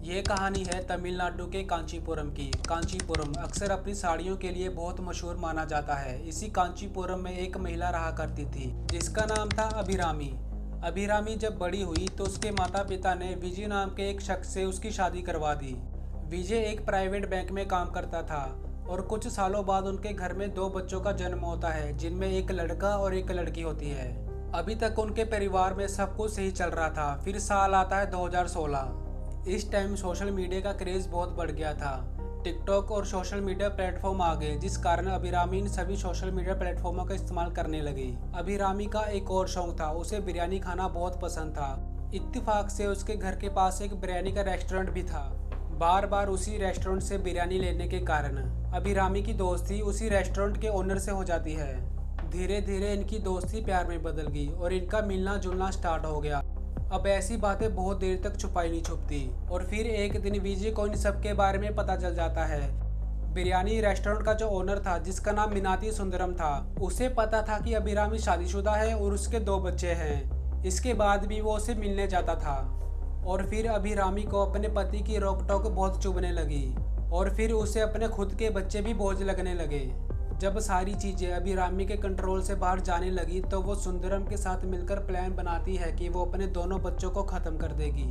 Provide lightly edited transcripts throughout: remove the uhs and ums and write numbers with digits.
ये कहानी है तमिलनाडु के कांचीपुरम की। कांचीपुरम अक्सर अपनी साड़ियों के लिए बहुत मशहूर माना जाता है। इसी कांचीपुरम में एक महिला रहा करती थी जिसका नाम था अभिरामी। अभिरामी जब बड़ी हुई तो उसके माता पिता ने विजय नाम के एक शख्स से उसकी शादी करवा दी। विजय एक प्राइवेट बैंक में काम करता था और कुछ सालों बाद उनके घर में दो बच्चों का जन्म होता है, जिनमें एक लड़का और एक लड़की होती है। अभी तक उनके परिवार में सब कुछ सही चल रहा था। फिर साल आता है 2016। इस टाइम सोशल मीडिया का क्रेज बहुत बढ़ गया था। टिकटॉक और सोशल मीडिया प्लेटफॉर्म आ गए, जिस कारण अभिरामी इन सभी सोशल मीडिया प्लेटफॉर्मों का इस्तेमाल करने लगी। अभिरामी का एक और शौक था, उसे बिरयानी खाना बहुत पसंद था। इत्तेफाक से उसके घर के पास एक बिरयानी का रेस्टोरेंट भी था। बार बार उसी रेस्टोरेंट से बिरयानी लेने के कारण अभिरामी की दोस्ती उसी रेस्टोरेंट के ओनर से हो जाती है। धीरे धीरे इनकी दोस्ती प्यार में बदल गई और इनका मिलना जुलना स्टार्ट हो गया। अब ऐसी बातें बहुत देर तक छुपाई नहीं छुपती और फिर एक दिन विजय को इन सब के बारे में पता चल जाता है। बिरयानी रेस्टोरेंट का जो ओनर था, जिसका नाम मिनाती सुंदरम था, उसे पता था कि अभिरामी शादीशुदा है और उसके दो बच्चे हैं। इसके बाद भी वो उसे मिलने जाता था और फिर अभिरामी को अपने पति की रोक टोक बहुत चुभने लगी और फिर उसे अपने खुद के बच्चे भी बोझ लगने लगे। जब सारी चीज़ें अभिरामी के कंट्रोल से बाहर जाने लगी तो वो सुंदरम के साथ मिलकर प्लान बनाती है कि वो अपने दोनों बच्चों को ख़त्म कर देगी।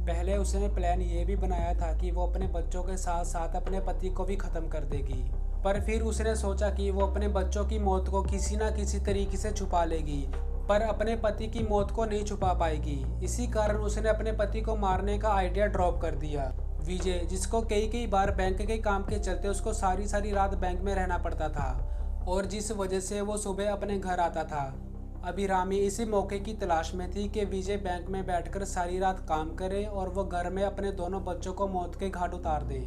पहले उसने प्लान ये भी बनाया था कि वो अपने बच्चों के साथ साथ अपने पति को भी ख़त्म कर देगी, पर फिर उसने सोचा कि वो अपने बच्चों की मौत को किसी न किसी तरीके से छुपा लेगी, पर अपने पति की मौत को नहीं छुपा पाएगी। इसी कारण उसने अपने पति को मारने का आइडिया ड्रॉप कर दिया। विजय, जिसको कई बार बैंक के काम के चलते उसको सारी रात बैंक में रहना पड़ता था और जिस वजह से वो सुबह अपने घर आता था। अभिरामी इसी मौके की तलाश में थी कि विजय बैंक में बैठकर सारी रात काम करे और वो घर में अपने दोनों बच्चों को मौत के घाट उतार दे।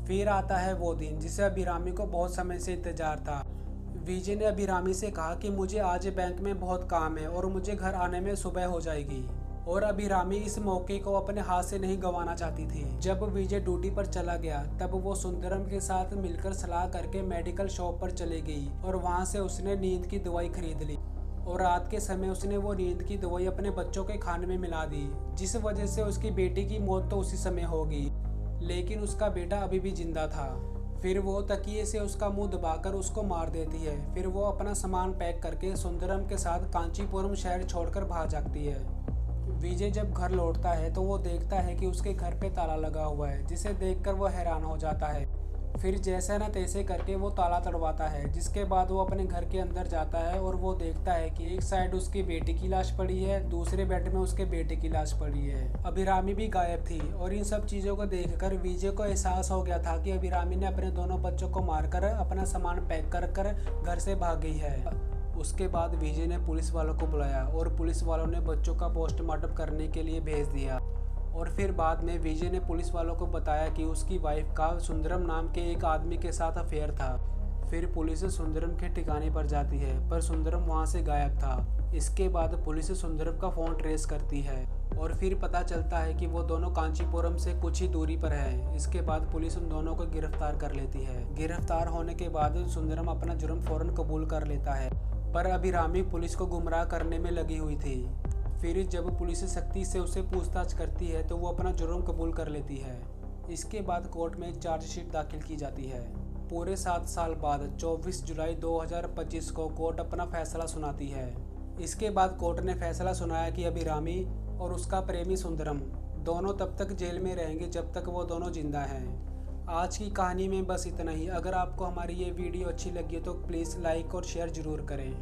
फिर आता है वो दिन जिसे अभिरामी को बहुत समय से इंतजार था। विजय ने अभिरामी से कहा कि मुझे आज बैंक में बहुत काम है और मुझे घर आने में सुबह हो जाएगी, और अभिरामी इस मौके को अपने हाथ से नहीं गंवाना चाहती थी। जब विजय ड्यूटी पर चला गया तब वो सुंदरम के साथ मिलकर सलाह करके मेडिकल शॉप पर चली गई और वहां से उसने नींद की दवाई खरीद ली और रात के समय उसने वो नींद की दवाई अपने बच्चों के खाने में मिला दी, जिस वजह से उसकी बेटी की मौत तो उसी समय हो गई, लेकिन उसका बेटा अभी भी जिंदा था। फिर वो तकिए से उसका मुंह दबाकर उसको मार देती है। फिर वो अपना सामान पैक करके सुंदरम के साथ कांचीपुरम शहर छोड़कर भाग जाती है। विजय जब घर लौटता है तो वो देखता है कि उसके घर पे ताला लगा हुआ है, जिसे देखकर वो हैरान हो जाता है। फिर जैसे न तैसे करके वो ताला तड़वाता है, जिसके बाद वो अपने घर के अंदर जाता है और वो देखता है कि एक साइड उसकी बेटी की लाश पड़ी है, दूसरे बेड में उसके बेटे की लाश पड़ी है। अभिरामी भी गायब थी और इन सब चीज़ों को देखकर विजय को एहसास हो गया था कि अभिरामी ने अपने दोनों बच्चों को मारकर अपना सामान पैक कर घर से भाग गई है। उसके बाद विजय ने पुलिस वालों को बुलाया और पुलिस वालों ने बच्चों का पोस्टमार्टम करने के लिए भेज दिया। और फिर बाद में विजय ने पुलिस वालों को बताया कि उसकी वाइफ का सुंदरम नाम के एक आदमी के साथ अफेयर था। फिर पुलिस सुंदरम के ठिकाने पर जाती है, पर सुंदरम वहां से गायब था। इसके बाद पुलिस सुंदरम का फ़ोन ट्रेस करती है और फिर पता चलता है कि वो दोनों कांचीपुरम से कुछ ही दूरी पर है। इसके बाद पुलिस उन दोनों को गिरफ्तार कर लेती है। गिरफ्तार होने के बाद सुंदरम अपना जुर्म फौरन कबूल कर लेता है, पर अभिरामी पुलिस को गुमराह करने में लगी हुई थी। फिर जब पुलिस सख्ती से उसे पूछताछ करती है तो वो अपना जुर्म कबूल कर लेती है। इसके बाद कोर्ट में चार्जशीट दाखिल की जाती है। पूरे 7 साल बाद 24 जुलाई 2025 को कोर्ट अपना फैसला सुनाती है। इसके बाद कोर्ट ने फैसला सुनाया कि अभिरामी और उसका प्रेमी सुंदरम दोनों तब तक जेल में रहेंगे जब तक वो दोनों जिंदा हैं। आज की कहानी में बस इतना ही। अगर आपको हमारी ये वीडियो अच्छी लगी है तो प्लीज़ लाइक और शेयर ज़रूर करें।